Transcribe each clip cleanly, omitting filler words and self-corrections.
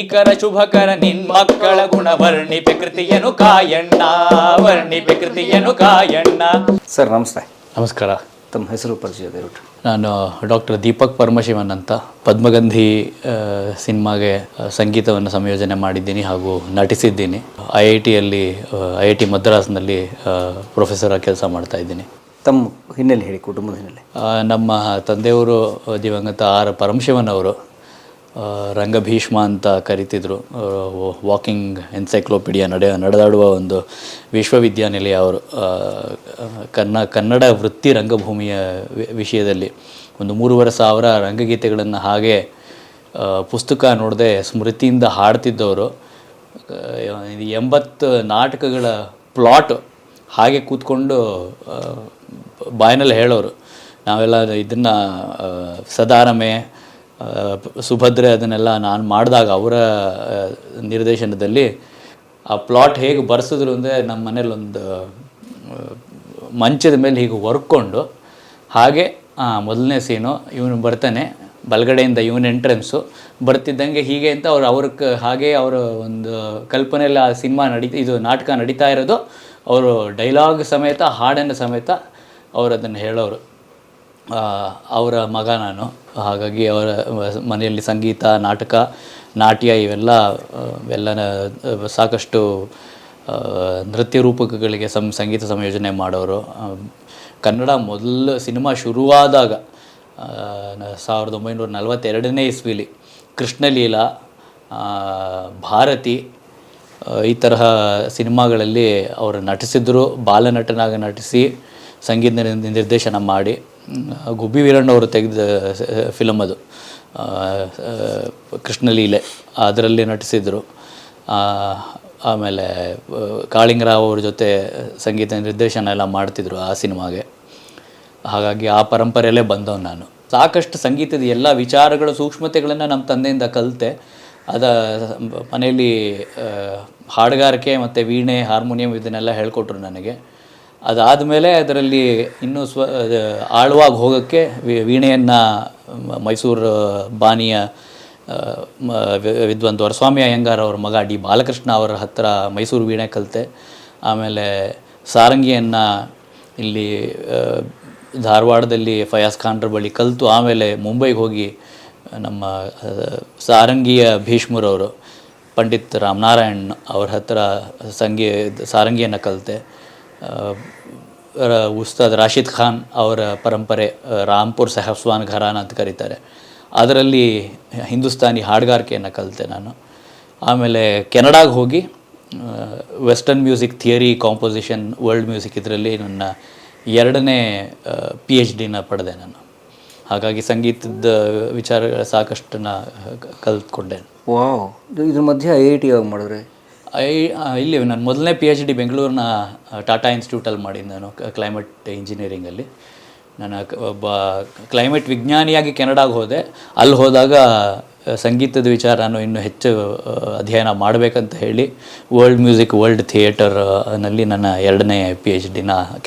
ಶ್ರೀಕರ ಶುಭಕರ ನಿನ್ಮಕ್ಕಳ ಗುಣ ವರ್ಣಿಪೆ ಕೃತಿಯನು ಕಾಯಣ್ಣ, ವರ್ಣಿಪೆ ಕೃತಿಯನು ಕಾಯಣ್ಣ. ಸರ್ ನಮಸ್ತೆ. ನಮಸ್ಕಾರ. ತಮ್ಮ ಹೆಸರು ಪರಿಚಯ ದಯವಿಟ್ಟು. ನಾನು ಡಾಕ್ಟರ್ ದೀಪಕ್ ಪರಮಶಿವನ್ ಅಂತ. ಪದ್ಮಗಂಧಿ ಸಿನಿಮಾಗೆ ಸಂಗೀತವನ್ನು ಸಂಯೋಜನೆ ಮಾಡಿದ್ದೀನಿ ಹಾಗೂ ನಟಿಸಿದ್ದೀನಿ. IIT ಮದ್ರಾಸ್ನಲ್ಲಿ ಪ್ರೊಫೆಸರ್ ಆಗಿ ಕೆಲಸ ಮಾಡ್ತಾ ಇದ್ದೀನಿ. ತಮ್ಮ ಹಿನ್ನೆಲೆ ಹೇಳಿ, ಕುಟುಂಬದ ಹಿನ್ನೆಲೆ. ನಮ್ಮ ತಂದೆಯವರು ದಿವಂಗತ R ಪರಮಶಿವನ್ ಅವರು ರಂಗಭೀಷ್ಮ ಅಂತ ಕರಿತಿದ್ರು. ವಾಕಿಂಗ್ ಎನ್ಸೈಕ್ಲೋಪೀಡಿಯಾ ನಡೆದಾಡುವ ಒಂದು ವಿಶ್ವವಿದ್ಯಾನಿಲಯ ಅವರು. ಕನ್ನಡ ವೃತ್ತಿ ರಂಗಭೂಮಿಯ ವಿಷಯದಲ್ಲಿ ಒಂದು 3,500 ರಂಗಗೀತೆಗಳನ್ನು ಹಾಗೆ ಪುಸ್ತಕ ನೋಡದೆ ಸ್ಮೃತಿಯಿಂದ ಹಾಡ್ತಿದ್ದವರು. 80 ನಾಟಕಗಳ ಪ್ಲಾಟ್ ಹಾಗೆ ಕೂತ್ಕೊಂಡು ಬಾಯಿನಲ್ಲಿ ಹೇಳೋರು. ನಾವೆಲ್ಲ ಇದನ್ನು ಸದಾರಮೆ, ಸುಭದ್ರೆ ಅದನ್ನೆಲ್ಲ ನಾನು ಮಾಡಿದಾಗ ಅವರ ನಿರ್ದೇಶನದಲ್ಲಿ ಆ ಪ್ಲಾಟ್ ಹೇಗೆ ಬರ್ಸಿದ್ರು ಅಂದರೆ ನಮ್ಮ ಮನೇಲಿ ಒಂದು ಮಂಚದ ಮೇಲೆ ಹೀಗೆ ಹೊರ್ಕೊಂಡು ಹಾಗೆ ಮೊದಲನೇ ಸೀನು ಇವನು ಬರ್ತಾನೆ, ಬಲಗಡೆಯಿಂದ ಇವನ ಎಂಟ್ರೆನ್ಸು ಬರ್ತಿದ್ದಂಗೆ ಹೀಗೆ ಅಂತ ಅವ್ರಿಗೆ ಹಾಗೆ ಅವರ ಒಂದು ಕಲ್ಪನೆಯಲ್ಲಿ ಆ ಸಿನಿಮಾ ಇದು ನಾಟಕ ನಡೀತಾ ಇರೋದು. ಅವರು ಡೈಲಾಗ್ ಸಮೇತ ಹಾಡನ್ನು ಸಮೇತ ಅವರು ಅದನ್ನು ಹೇಳೋರು. ಅವರ ಮಗ ನಾನು. ಹಾಗಾಗಿ ಅವರ ಮನೆಯಲ್ಲಿ ಸಂಗೀತ, ನಾಟಕ, ನಾಟ್ಯ ಇವೆಲ್ಲ ಸಾಕಷ್ಟು ನೃತ್ಯ ರೂಪಕಗಳಿಗೆ ಸಂಗೀತ ಸಂಯೋಜನೆ ಮಾಡೋರು. ಕನ್ನಡ ಮೊದಲು ಸಿನಿಮಾ ಶುರುವಾದಾಗ 1942ನೇ ಇಸ್ವಿಲಿ ಕೃಷ್ಣಲೀಲಾ, ಭಾರತಿ ಈ ತರಹ ಸಿನಿಮಾಗಳಲ್ಲಿ ಅವರು ನಟಿಸಿದ್ರು. ಬಾಲನಟನಾಗಿ ನಟಿಸಿ ಸಂಗೀತ ನಿರ್ದೇಶನ ಮಾಡಿ ಗುಬ್ಬಿ ವೀರಣ್ಣವರು ತೆಗೆದ ಫಿಲಮ್ ಅದು ಕೃಷ್ಣಲೀಲೆ, ಅದರಲ್ಲಿ ನಟಿಸಿದರು. ಆಮೇಲೆ ಕಾಳಿಂಗರಾವ್ ಅವ್ರ ಜೊತೆ ಸಂಗೀತ ನಿರ್ದೇಶನ ಎಲ್ಲ ಮಾಡ್ತಿದ್ರು ಆ ಸಿನಿಮಾಗೆ. ಹಾಗಾಗಿ ಆ ಪರಂಪರೆಯಲ್ಲೇ ಬಂದವನು ನಾನು. ಸಾಕಷ್ಟು ಸಂಗೀತದ ಎಲ್ಲ ವಿಚಾರಗಳು, ಸೂಕ್ಷ್ಮತೆಗಳನ್ನು ನಮ್ಮ ತಂದೆಯಿಂದ ಕಲಿತೆ. ಮನೆಯಲ್ಲಿ ಹಾಡುಗಾರಿಕೆ ಮತ್ತು ವೀಣೆ, ಹಾರ್ಮೋನಿಯಂ ಇದನ್ನೆಲ್ಲ ಹೇಳ್ಕೊಟ್ರು ನನಗೆ. ಅದಾದಮೇಲೆ ಅದರಲ್ಲಿ ಇನ್ನೂ ಆಳವಾಗಿ ಹೋಗೋಕ್ಕೆ ವೀಣೆಯನ್ನು ಮೈಸೂರು ಬಾನಿಯ ವಿದ್ವಾನ್ ದೊರೆಸ್ವಾಮಿ ಅಯ್ಯಂಗಾರ್ ಅವ್ರ ಮಗ D ಬಾಲಕೃಷ್ಣ ಅವರ ಹತ್ತಿರ ಮೈಸೂರು ವೀಣೆ ಕಲಿತೆ. ಆಮೇಲೆ ಸಾರಂಗಿಯನ್ನು ಇಲ್ಲಿ ಧಾರವಾಡದಲ್ಲಿ ಫಯಾಜ್ ಖಾನ್ರ ಬಳಿ ಕಲಿತು ಆಮೇಲೆ ಮುಂಬೈಗೆ ಹೋಗಿ ನಮ್ಮ ಸಾರಂಗಿಯ ಭೀಷ್ಮರವರು ಪಂಡಿತ್ ರಾಮನಾರಾಯಣ್ ಅವ್ರ ಹತ್ತಿರ ಸಾರಂಗಿಯನ್ನು ಕಲಿತೆ. ಉಸ್ತಾದ್ ರಾಶಿದ್ ಖಾನ್ ಅವರ ಪರಂಪರೆ, ರಾಂಪುರ್ ಸಾಹಬ್ಸ್ವಾನ್ ಘರಾನ ಅಂತ ಕರೀತಾರೆ, ಅದರಲ್ಲಿ ಹಿಂದೂಸ್ತಾನಿ ಹಾಡುಗಾರಿಕೆಯನ್ನು ಕಲಿತೆ ನಾನು. ಆಮೇಲೆ ಕೆನಡಾಗೆ ಹೋಗಿ western music theory, composition, world music ಇದರಲ್ಲಿ ನನ್ನ 2ನೇ PhD ಪಡೆದೆ ನಾನು. ಹಾಗಾಗಿ ಸಂಗೀತದ ವಿಚಾರಗಳ ಸಾಕಷ್ಟನ್ನ ಕಲಿತ್ಕೊಂಡೆ. ವಾವ್. ಇದ್ರ ಮಧ್ಯೆ IIT ಯಾವಾಗ ಮಾಡಿದ್ರೆ? ಇಲ್ಲಿ ನಾನು ಮೊದಲನೇ PhD ಬೆಂಗಳೂರಿನ ಟಾಟಾ ಇನ್ಸ್ಟಿಟ್ಯೂಟಲ್ಲಿ ಮಾಡಿದ್ದು ನಾನು, ಕ್ಲೈಮೇಟ್ ಇಂಜಿನಿಯರಿಂಗಲ್ಲಿ. ನಾನು ಒಬ್ಬ ಕ್ಲೈಮೇಟ್ ವಿಜ್ಞಾನಿಯಾಗಿ ಕೆನಡಾಗೆ ಹೋದೆ. ಅಲ್ಲಿ ಹೋದಾಗ ಸಂಗೀತದ ವಿಚಾರನೂ ಇನ್ನೂ ಹೆಚ್ಚು ಅಧ್ಯಯನ ಮಾಡಬೇಕಂತ ಹೇಳಿ ವರ್ಲ್ಡ್ ಮ್ಯೂಸಿಕ್, ವರ್ಲ್ಡ್ ಥಿಯೇಟರ್ನಲ್ಲಿ ನನ್ನ 2ನೇ PhD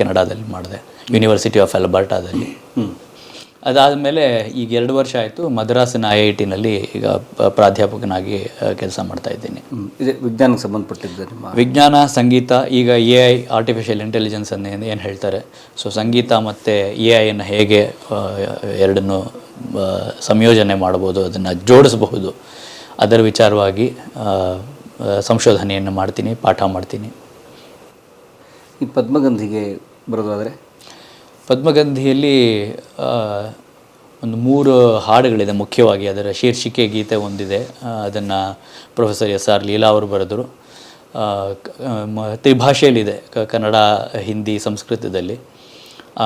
ಕೆನಡಾದಲ್ಲಿ ಮಾಡಿದೆ, ಯೂನಿವರ್ಸಿಟಿ ಆಫ್ ಅಲ್ಬರ್ಟಾದಲ್ಲಿ. ಅದಾದಮೇಲೆ ಈಗ 2 ವರ್ಷ ಆಯಿತು ಮದ್ರಾಸಿನ IITನಲ್ಲಿ ಈಗ ಪ್ರಾಧ್ಯಾಪಕನಾಗಿ ಕೆಲಸ ಮಾಡ್ತಾ ಇದ್ದೀನಿ. ಇದೆ ವಿಜ್ಞಾನಕ್ಕೆ ಸಂಬಂಧಪಟ್ಟಿದ್ದು ನಿಮ್ಮ ವಿಜ್ಞಾನ, ಸಂಗೀತ. ಈಗ AI, ಆರ್ಟಿಫಿಷಿಯಲ್ ಇಂಟೆಲಿಜೆನ್ಸ್ ಅನ್ನು ಏನು ಹೇಳ್ತಾರೆ, ಸೊ ಸಂಗೀತ ಮತ್ತು AIಯನ್ನು ಹೇಗೆ ಎರಡನ್ನೂ ಸಂಯೋಜನೆ ಮಾಡ್ಬೋದು, ಅದನ್ನು ಜೋಡಿಸಬಹುದು, ಅದರ ವಿಚಾರವಾಗಿ ಸಂಶೋಧನೆಯನ್ನು ಮಾಡ್ತೀನಿ, ಪಾಠ ಮಾಡ್ತೀನಿ. ಈ ಪದ್ಮಗಂಧಿಗೆ ಬರೋದಾದರೆ, ಪದ್ಮಗಂಧಿಯಲ್ಲಿ ಒಂದು 3 ಹಾಡುಗಳಿದೆ ಮುಖ್ಯವಾಗಿ. ಅದರ ಶೀರ್ಷಿಕೆ ಗೀತೆ ಒಂದಿದೆ, ಅದನ್ನು ಪ್ರೊಫೆಸರ್ SR ಲೀಲಾ ಅವರು ಬರೆದರು. ತ್ರಿಭಾಷೆಯಲ್ಲಿದೆ, ಕನ್ನಡ, ಹಿಂದಿ, ಸಂಸ್ಕೃತದಲ್ಲಿ.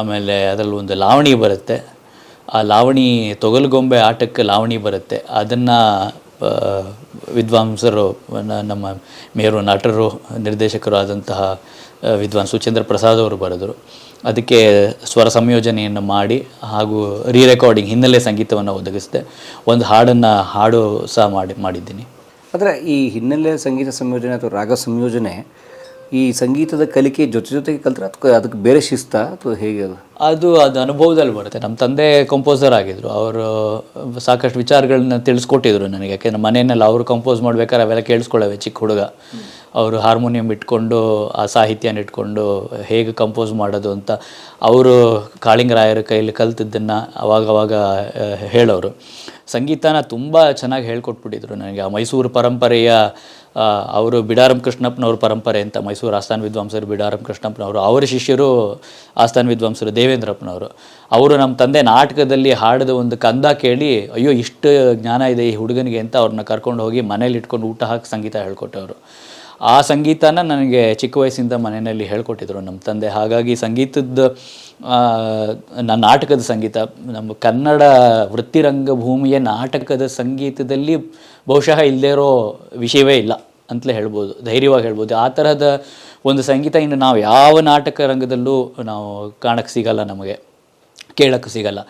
ಆಮೇಲೆ ಅದರಲ್ಲಿ ಒಂದು ಲಾವಣಿ ಬರುತ್ತೆ. ಆ ಲಾವಣಿ ತೊಗಲುಗೊಂಬೆ ಆಟಕ್ಕೆ ಲಾವಣಿ ಬರುತ್ತೆ. ಅದನ್ನು ವಿದ್ವಾಂಸರು, ನಮ್ಮ ಮೇರು ನಟರು, ನಿರ್ದೇಶಕರು ಆದಂತಹ ವಿದ್ವಾನ್ ಸುಚೇಂದ್ರ ಪ್ರಸಾದ್ ಅವರು ಬರೆದರು. ಅದಕ್ಕೆ ಸ್ವರ ಸಂಯೋಜನೆಯನ್ನು ಮಾಡಿ ಹಾಗೂ ರೆಕಾರ್ಡಿಂಗ್, ಹಿನ್ನೆಲೆ ಸಂಗೀತವನ್ನು ಒದಗಿಸಿದೆ. ಒಂದು ಹಾಡು ಸಹ ಮಾಡಿದ್ದೀನಿ. ಆದರೆ ಈ ಹಿನ್ನೆಲೆ ಸಂಗೀತ ಸಂಯೋಜನೆ ಅಥವಾ ರಾಗ ಸಂಯೋಜನೆ ಈ ಸಂಗೀತದ ಕಲಿಕೆ ಜೊತೆಗೆ ಕಲ್ತ್ರೆ ಅಥವಾ ಅದಕ್ಕೆ ಬೇರೆ ಶಿಸ್ತಾ ಅಥವಾ ಹೇಗೆ ಅದು? ಅದು ಅನುಭವದಲ್ಲಿ ಬರುತ್ತೆ. ನಮ್ಮ ತಂದೆ ಕಂಪೋಸರ್ ಆಗಿದ್ದರು. ಅವರು ಸಾಕಷ್ಟು ವಿಚಾರಗಳನ್ನ ತಿಳಿಸ್ಕೊಟ್ಟಿದ್ರು ನನಗೆ. ಯಾಕೆಂದರೆ ಮನೆಯಲ್ಲಿ ಅವರು ಕಂಪೋಸ್ ಮಾಡ್ಬೇಕಾದ್ರೆ ಅವೆಲ್ಲ ಕೇಳಿಸ್ಕೊಳ್ಳವೆ. ಚಿಕ್ಕ ಹುಡುಗ ಅವರು ಹಾರ್ಮೋನಿಯಂ ಇಟ್ಕೊಂಡು ಆ ಸಾಹಿತ್ಯನ ಇಟ್ಕೊಂಡು ಹೇಗೆ ಕಂಪೋಸ್ ಮಾಡೋದು ಅಂತ ಅವರು ಕಾಳಿಂಗರಾಯರ ಕೈಯಲ್ಲಿ ಕಲ್ತಿದ್ದನ್ನು ಅವಾಗವಾಗ ಹೇಳೋರು. ಸಂಗೀತನ ತುಂಬ ಚೆನ್ನಾಗಿ ಹೇಳ್ಕೊಟ್ಬಿಟ್ಟಿದ್ರು ನನಗೆ. ಆ ಮೈಸೂರು ಪರಂಪರೆಯ ಅವರು ಬಿಡಾರಂ ಕೃಷ್ಣಪ್ಪನವ್ರ ಪರಂಪರೆ ಅಂತ, ಮೈಸೂರು ಆಸ್ಥಾನ ವಿದ್ವಾಂಸರು ಬಿಡಾರಂ ಕೃಷ್ಣಪ್ಪನವರು, ಅವರ ಶಿಷ್ಯರು ಆಸ್ಥಾನ ವಿದ್ವಾಂಸರು ದೇವೇಂದ್ರಪ್ಪನವರು. ಅವರು ನಮ್ಮ ತಂದೆ ನಾಟಕದಲ್ಲಿ ಹಾಡಿದ ಒಂದು ಕಂದ ಕೇಳಿ ಅಯ್ಯೋ ಇಷ್ಟು ಜ್ಞಾನ ಇದೆ ಈ ಹುಡುಗನಿಗೆ ಅಂತ ಅವ್ರನ್ನ ಕರ್ಕೊಂಡು ಹೋಗಿ ಮನೇಲಿ ಇಟ್ಕೊಂಡು ಊಟ ಹಾಕಿ ಸಂಗೀತ ಹೇಳ್ಕೊಟ್ಟವರು. ಆ ಸಂಗೀತನ ನನಗೆ ಚಿಕ್ಕ ವಯಸ್ಸಿಂದ ಮನೆಯಲ್ಲಿ ಹೇಳ್ಕೊಟ್ಟಿದ್ರು ನಮ್ಮ ತಂದೆ. ಹಾಗಾಗಿ ಸಂಗೀತದ ನಾಟಕದ ಸಂಗೀತ ನಮ್ಮ ಕನ್ನಡ ವೃತ್ತಿರಂಗ ಭೂಮಿಯ ನಾಟಕದ ಸಂಗೀತದಲ್ಲಿ ಬಹುಶಃ ಇಲ್ಲದೇ ಇರೋ ವಿಷಯವೇ ಇಲ್ಲ ಅಂತಲೇ ಹೇಳ್ಬೋದು, ಧೈರ್ಯವಾಗಿ ಹೇಳ್ಬೋದು. ಆ ತರಹದ ಒಂದು ಸಂಗೀತ ಇನ್ನು ನಾವು ಯಾವ ನಾಟಕ ರಂಗದಲ್ಲೂ ನಾವು ಕಾಣಕ್ಕೆ ಸಿಗಲ್ಲ, ನಮಗೆ ಕೇಳಕ್ಕೆ ಸಿಗಲ್ಲ.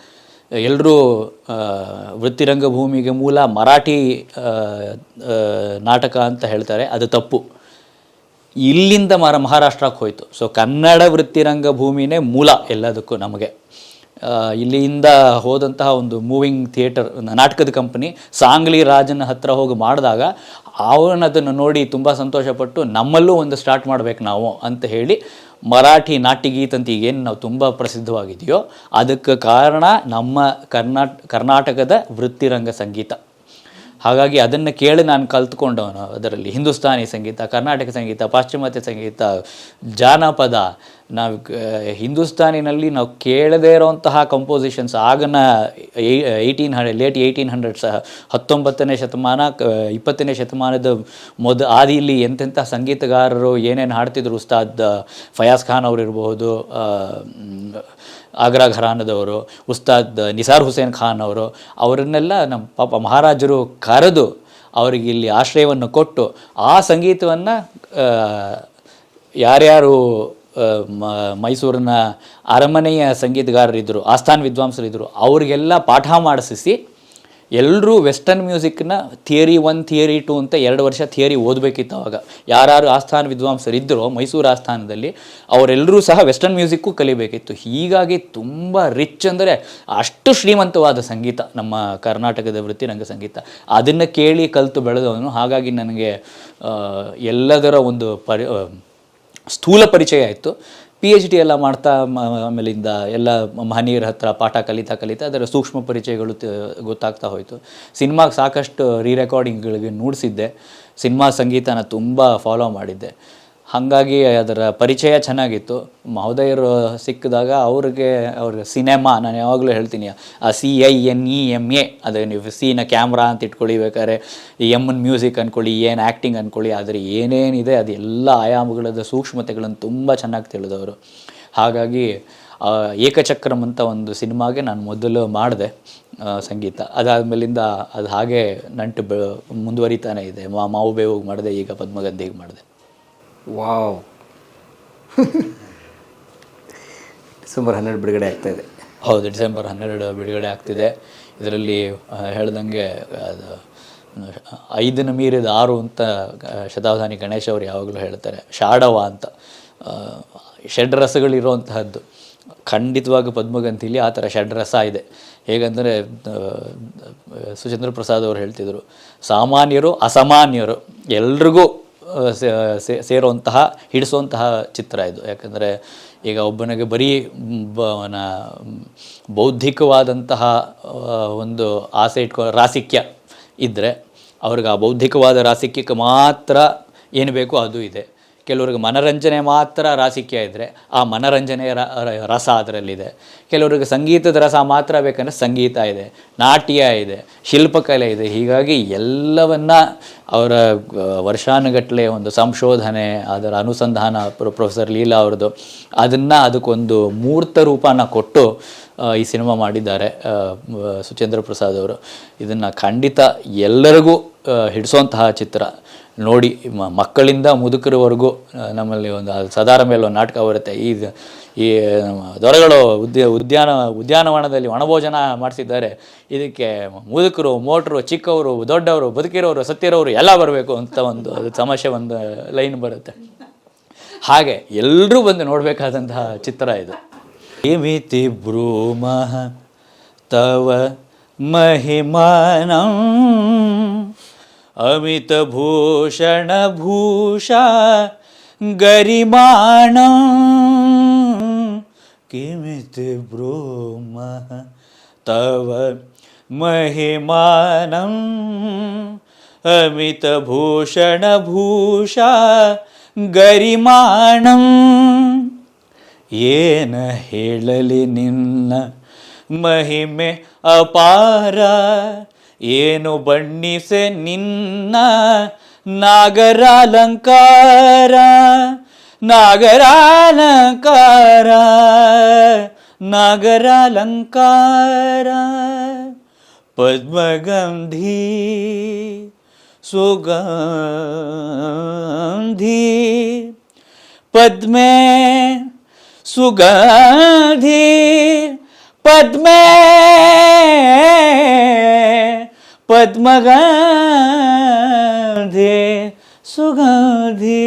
ಎಲ್ಲರೂ ವೃತ್ತಿರಂಗ ಭೂಮಿಗೆ ಮೂಲ ಮರಾಠಿ ನಾಟಕ ಅಂತ ಹೇಳ್ತಾರೆ, ಅದು ತಪ್ಪು. ಇಲ್ಲಿಂದ ಮಹಾರಾಷ್ಟ್ರಕ್ಕೆ ಹೋಯಿತು. ಸೊ ಕನ್ನಡ ವೃತ್ತಿರಂಗ ಭೂಮಿನೇ ಮೂಲ ಎಲ್ಲದಕ್ಕೂ ನಮಗೆ. ಇಲ್ಲಿಂದ ಹೋದಂತಹ ಒಂದು ಮೂವಿಂಗ್ ಥಿಯೇಟರ್ ನಾಟಕದ ಕಂಪನಿ ಸಾಂಗ್ಲಿ ರಾಜನ ಹತ್ರ ಹೋಗಿ ಮಾಡಿದಾಗ ಅವನದನ್ನು ನೋಡಿ ತುಂಬ ಸಂತೋಷಪಟ್ಟು ನಮ್ಮಲ್ಲೂ ಒಂದು ಸ್ಟಾರ್ಟ್ ಮಾಡಬೇಕು ನಾವು ಅಂತ ಹೇಳಿ ಮರಾಠಿ ನಾಟ್ಯಗೀತ್ ಅಂತ ಈಗೇನು ನಾವು ತುಂಬ ಪ್ರಸಿದ್ಧವಾಗಿದೆಯೋ ಅದಕ್ಕೆ ಕಾರಣ ನಮ್ಮ ಕರ್ನಾಟಕದ ವೃತ್ತಿರಂಗ ಸಂಗೀತ. ಹಾಗಾಗಿ ಅದನ್ನು ಕೇಳಿ ನಾನು ಕಲ್ತ್ಕೊಂಡವನು. ಅದರಲ್ಲಿ ಹಿಂದೂಸ್ತಾನಿ ಸಂಗೀತ, ಕರ್ನಾಟಕ ಸಂಗೀತ, ಪಾಶ್ಚಿಮಾತ್ಯ ಸಂಗೀತ, ಜಾನಪದ. ನಾವು ಹಿಂದೂಸ್ತಾನಿನಲ್ಲಿ ನಾವು ಕೇಳದೇ ಇರೋಂತಹ ಕಂಪೋಸಿಷನ್ಸ್ ಆಗನ ಲೇಟ್ 1800s 19ನೇ ಶತಮಾನ 20ನೇ ಶತಮಾನದ ಆದಿಯಲ್ಲಿ ಎಂತೆಂಥ ಸಂಗೀತಗಾರರು ಏನೇನು ಹಾಡ್ತಿದ್ರು. ಉಸ್ತಾದ್ ಫಯಾಜ್ ಖಾನ್ ಅವರು ಇರಬಹುದು, ಆಗ್ರಾ ಘರಾನದವರು, ಉಸ್ತಾದ್ ನಿಸಾರ್ ಹುಸೇನ್ ಖಾನ್ ಅವರು, ಅವರನ್ನೆಲ್ಲ ನಮ್ಮ ಪಾಪ ಮಹಾರಾಜರು ಕರೆದು ಅವರಿಗೆ ಇಲ್ಲಿ ಆಶ್ರಯವನ್ನು ಕೊಟ್ಟು ಆ ಸಂಗೀತವನ್ನು ಯಾರ್ಯಾರು ಮೈಸೂರಿನ ಅರಮನೆಯ ಸಂಗೀತಗಾರರಿದ್ದರು, ಆಸ್ಥಾನ ವಿದ್ವಾಂಸರಿದ್ದರು, ಅವರಿಗೆಲ್ಲ ಪಾಠ ಮಾಡಿಸಿ ಎಲ್ಲರೂ ವೆಸ್ಟರ್ನ್ ಮ್ಯೂಸಿಕ್ನ ಥಿಯರಿ 1 ಥಿಯರಿ 2 ಅಂತ 2 ವರ್ಷ ಥಿಯರಿ ಓದಬೇಕಿತ್ತು. ಅವಾಗ ಯಾರು ಆಸ್ಥಾನ ವಿದ್ವಾಂಸರಿದ್ದರೋ ಮೈಸೂರು ಆಸ್ಥಾನದಲ್ಲಿ ಅವರೆಲ್ಲರೂ ಸಹ ವೆಸ್ಟರ್ನ್ ಮ್ಯೂಸಿಕ್ಕು ಕಲಿಬೇಕಿತ್ತು. ಹೀಗಾಗಿ ತುಂಬ ರಿಚ್ ಅಂದರೆ ಅಷ್ಟು ಶ್ರೀಮಂತವಾದ ಸಂಗೀತ ನಮ್ಮ ಕರ್ನಾಟಕದ ವೃತ್ತಿರಂಗ ಸಂಗೀತ. ಅದನ್ನು ಕೇಳಿ ಕಲಿತು ಬೆಳೆದವನು. ಹಾಗಾಗಿ ನನಗೆ ಎಲ್ಲದರ ಒಂದು ಸ್ಥೂಲ ಪರಿಚಯ ಆಯಿತು. PhD ಎಲ್ಲ ಮಾಡ್ತಾ ಆಮೇಲಿಂದ ಎಲ್ಲ ಮಹನೀಯರ ಹತ್ರ ಪಾಠ ಕಲಿತಾ ಅದರ ಸೂಕ್ಷ್ಮ ಪರಿಚಯಗಳು ಗೊತ್ತಾಗ್ತಾ ಹೋಯಿತು. ಸಿನಿಮಾಗೆ ಸಾಕಷ್ಟು ರೆಕಾರ್ಡಿಂಗ್ಗಳಿಗೆ ನುಡಿಸಿದ್ದೆ. ಸಿನಿಮಾ ಸಂಗೀತನ ತುಂಬ ಫಾಲೋ ಮಾಡಿದ್ದೆ. ಹಾಗಾಗಿ ಅದರ ಪರಿಚಯ ಚೆನ್ನಾಗಿತ್ತು. ಮಹೋದಯರು ಸಿಕ್ಕಿದಾಗ ಅವ್ರಿಗೆ ಸಿನೆಮಾ, ನಾನು ಯಾವಾಗಲೂ ಹೇಳ್ತೀನಿ, ಆ CINEMA, ಅದು ನೀವು ಸಿನ ಕ್ಯಾಮ್ರಾ ಅಂತ ಇಟ್ಕೊಳ್ಳಿ, ಬೇಕಾದ್ರೆ ಎಮ್ಮನ್ ಮ್ಯೂಸಿಕ್ ಅಂದ್ಕೊಳ್ಳಿ, ಏನು ಆ್ಯಕ್ಟಿಂಗ್ ಅಂದ್ಕೊಳ್ಳಿ, ಆದರೆ ಏನೇನಿದೆ ಅದೆಲ್ಲ ಆಯಾಮಗಳದ ಸೂಕ್ಷ್ಮತೆಗಳನ್ನು ತುಂಬ ಚೆನ್ನಾಗಿ ತಿಳಿದವರು. ಹಾಗಾಗಿ ಏಕಚಕ್ರಂ ಅಂತ ಒಂದು ಸಿನಿಮಾಗೆ ನಾನು ಮೊದಲು ಮಾಡಿದೆ ಸಂಗೀತ. ಅದಾದಮೇಲಿಂದ ಅದು ಹಾಗೆ ನಂಟು ಮುಂದುವರಿತಾನೆ ಇದೆ. ಮಾವು ಬೇವಿಗೆ ಮಾಡಿದೆ, ಈಗ ಪದ್ಮಗಂಧಿಗೆ ಮಾಡಿದೆ. ವಾವ್. ಡಿಸೆಂಬರ್ 12 ಬಿಡುಗಡೆ ಆಗ್ತಾಯಿದೆ. ಹೌದು, ಡಿಸೆಂಬರ್ 12 ಬಿಡುಗಡೆ ಆಗ್ತಿದೆ. ಇದರಲ್ಲಿ ಹೇಳ್ದಂಗೆ ಅದು 5ನ ಮೀರಿದ 6 ಅಂತ ಶತಾವಧಾನಿ ಗಣೇಶ್ ಅವರು ಯಾವಾಗಲೂ ಹೇಳ್ತಾರೆ. ಶಾಡವ ಅಂತ ಷಡ್ರಸಗಳಿರುವಂತಹದ್ದು. ಖಂಡಿತವಾಗಿ ಪದ್ಮಗಂಧಿಲಿ ಆ ಥರ ಷಡ್ರಸ ಇದೆ. ಹೇಗಂದರೆ ಸುಚೇಂದ್ರ ಪ್ರಸಾದ್ ಅವರು ಹೇಳ್ತಿದ್ರು, ಸಾಮಾನ್ಯರು ಅಸಾಮಾನ್ಯರು ಎಲ್ರಿಗೂ ಸೇರುವಂತಹ ಹಿಡಿಸುವಂತಹ ಚಿತ್ರ ಇದು. ಯಾಕಂದರೆ ಈಗ ಒಬ್ಬನಿಗೆ ಬರೀ ಬೌದ್ಧಿಕವಾದಂತಹ ಒಂದು ಆಸೆ ರಾಸಿಕ್ಯ ಇದ್ದರೆ ಅವ್ರಿಗೆ ಆ ಬೌದ್ಧಿಕವಾದ ರಾಸಿಕ್ಯಕ್ಕೆ ಮಾತ್ರ ಏನು ಬೇಕೋ ಅದು ಇದೆ. ಕೆಲವ್ರಿಗೆ ಮನರಂಜನೆ ಮಾತ್ರ ರಾಸಿಕ್ಯ ಇದ್ದರೆ ಆ ಮನರಂಜನೆಯ ರಸ ಅದರಲ್ಲಿದೆ. ಕೆಲವರಿಗೆ ಸಂಗೀತದ ರಸ ಮಾತ್ರ ಬೇಕಂದರೆ ಸಂಗೀತ ಇದೆ, ನಾಟ್ಯ ಇದೆ, ಶಿಲ್ಪಕಲೆ ಇದೆ. ಹೀಗಾಗಿ ಎಲ್ಲವನ್ನ ಅವರ ವರ್ಷಾನುಗಟ್ಟಲೆ ಒಂದು ಸಂಶೋಧನೆ, ಅದರ ಅನುಸಂಧಾನ ಪ್ರೊಫೆಸರ್ ಲೀಲಾ ಅವ್ರದ್ದು, ಅದಕ್ಕೊಂದು ಮೂರ್ತ ರೂಪನ ಕೊಟ್ಟು ಈ ಸಿನಿಮಾ ಮಾಡಿದ್ದಾರೆ ಸುಚೇಂದ್ರ ಪ್ರಸಾದ್ ಅವರು. ಇದನ್ನು ಖಂಡಿತ ಎಲ್ಲರಿಗೂ ಹಿಡಿಸೋಂತಹ ಚಿತ್ರ. ನೋಡಿ, ಮಕ್ಕಳಿಂದ ಮುದುಕರವರೆಗೂ ನಮ್ಮಲ್ಲಿ ಒಂದು ಸದಾರ ಮೇಲೆ ಒಂದು ನಾಟಕ ಬರುತ್ತೆ. ಈ ದೊರೆಗಳು ಉದ್ಯಾನವನದಲ್ಲಿ ವನಭೋಜನ ಮಾಡಿಸಿದ್ದಾರೆ, ಇದಕ್ಕೆ ಮುದುಕರು, ಮೋಟ್ರು, ಚಿಕ್ಕವರು, ದೊಡ್ಡವರು, ಬದುಕಿರೋರು, ಸತ್ತಿರೋರು ಎಲ್ಲ ಬರಬೇಕು ಅಂತ ಒಂದು ಸಮಸ್ಯೆ, ಒಂದು ಲೈನ್ ಬರುತ್ತೆ. ಹಾಗೆ ಎಲ್ಲರೂ ಬಂದು ನೋಡಬೇಕಾದಂತಹ ಚಿತ್ರ ಇದು. ಕಿಮಿತಿ ಬ್ರೂಮಃ ತವ ಮಹಿಮಾನಂ ಅಮಿತಭೂಷಣಭೂಷಾ ಗರಿಮಾಣಂ ಕಿಮಿತಿ ಬ್ರೂಮಃ ತವ ಮಹಿಮಾನಂ ಅಮಿತಭೂಷಣಭೂಷಾ ಗರಿಮಾಣಂ. ಏನ ಹೇಳಲಿ ನಿನ್ನ ಮಹಿಮೆ ಅಪಾರ, ಏನು ಬಣ್ಣಿಸೆ ನಿನ್ನ ನಾಗರಾಲಂಕಾರ, ನಾಗರಾಲಂಕಾರ, ನಾಗರಾಲಂಕಾರ. ಪದ್ಮಗಂಧಿ ಸುಗಂಧಿ ಪದ್ಮೆ ಸುಗಂಧಿ ಪದ್ಮೆ ಪದ್ಮಗಂಧಿ ಸುಗಂಧಿ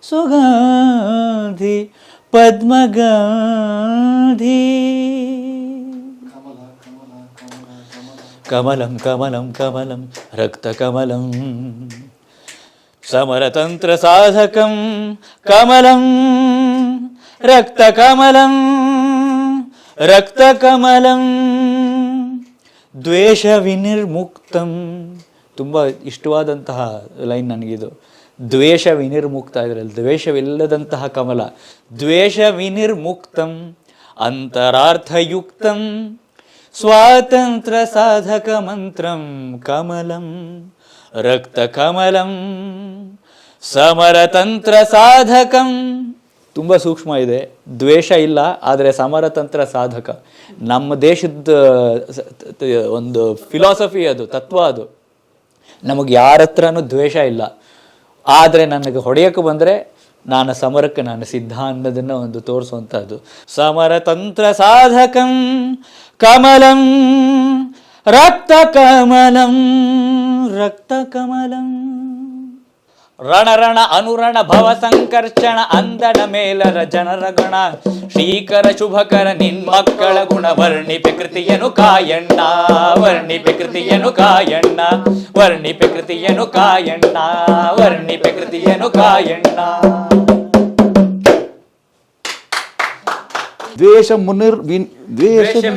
ಸುಗಂಧಿ ಪದ್ಮಗಂಧಿ. ಕಮಲಂ ಕಮಲಂ ಕಮಲಂ ರಕ್ತಕಮಲಂ ಸಮರತಂತ್ರ ಸಾಧಕಂ ಕಮಲಂ ರಕ್ತಕಮಲಂ ರಕ್ತಕಮಲಂ. ದ್ವೇಷ ವಿನಿರ್ಮುಕ್ತಂ, ತುಂಬ ಇಷ್ಟವಾದಂತಹ ಲೈನ್ ನನಗಿದು. ದ್ವೇಷ ವಿನಿರ್ಮುಕ್ತ ಇದರಲ್ಲಿ ದ್ವೇಷವಿಲ್ಲದಂತಹ ಕಮಲ. ದ್ವೇಷ ವಿನಿರ್ಮುಕ್ತಂ ಅಂತರಾರ್ಥಯುಕ್ತಂ ಸ್ವಾತಂತ್ರ್ಯ ಸಾಧಕ ಮಂತ್ರಂ ಕಮಲಂ ರಕ್ತಕಮಲಂ ಸಮರತಂತ್ರ ಸಾಧಕಂ. ತುಂಬ ಸೂಕ್ಷ್ಮ ಇದೆ. ದ್ವೇಷ ಇಲ್ಲ, ಆದರೆ ಸಮರತಂತ್ರ ಸಾಧಕ. ನಮ್ಮ ದೇಶದ ಒಂದು ಫಿಲಾಸಫಿ ಅದು, ತತ್ವ ಅದು. ನಮಗೆ ಯಾರ ಹತ್ರನೂ ದ್ವೇಷ ಇಲ್ಲ, ಆದರೆ ನನಗೆ ಹೊಡೆಯೋಕ್ಕೆ ಬಂದರೆ ನಾನು ಸಮರಕ್ಕೆ ನಾನು ಸಿದ್ಧ ಅನ್ನೋದನ್ನು ಒಂದು ತೋರಿಸುವಂಥದ್ದು. ಸಮರತಂತ್ರ ಸಾಧಕಂ ಕಮಲಂ ರಕ್ತಕಮಲಂ ರಕ್ತಕಮಲಂ. ರಣರಣ ಅನುರಣ ಭವ ಸಂಕರ್ಷಣ ಅಂದನ ಮೇಲರ ಜನರ ಗಣ ಶ್ರೀಕರ ಶುಭಕರ ನಿನ್ಮಕ್ಕಳ ಗುಣ ವರ್ಣಿಪೆ ಕೃತಿಯನು ಕಾಯಣ್ಣ ವರ್ಣಿಪೆ ಕೃತಿಯನು ಕಾಯಣ್ಣ ವರ್ಣಿಪೆ ಕೃತಿಯನು ಕಾಯಣ್ಣ ವರ್ಣಿಪೆ ಕೃತಿಯನು ಕಾಯಣ್ಣ. ದ್ವೇಷ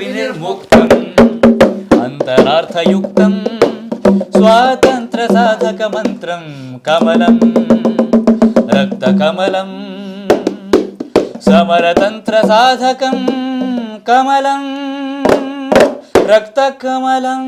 ವಿನಿರ್ಮುಕ್ತಂ ಅಂತರಾರ್ಥಯುಕ್ತಂ ಸ್ವಾತಂತ್ರ್ಯ ಸಾಧಕ ಮಂತ್ರಂ ಕಮಲಂ ರಕ್ತಕಮಲಂ ಸಮರತಂತ್ರ ಸಾಧಕಂ ಕಮಲಂ ರಕ್ತಕಮಲಂ.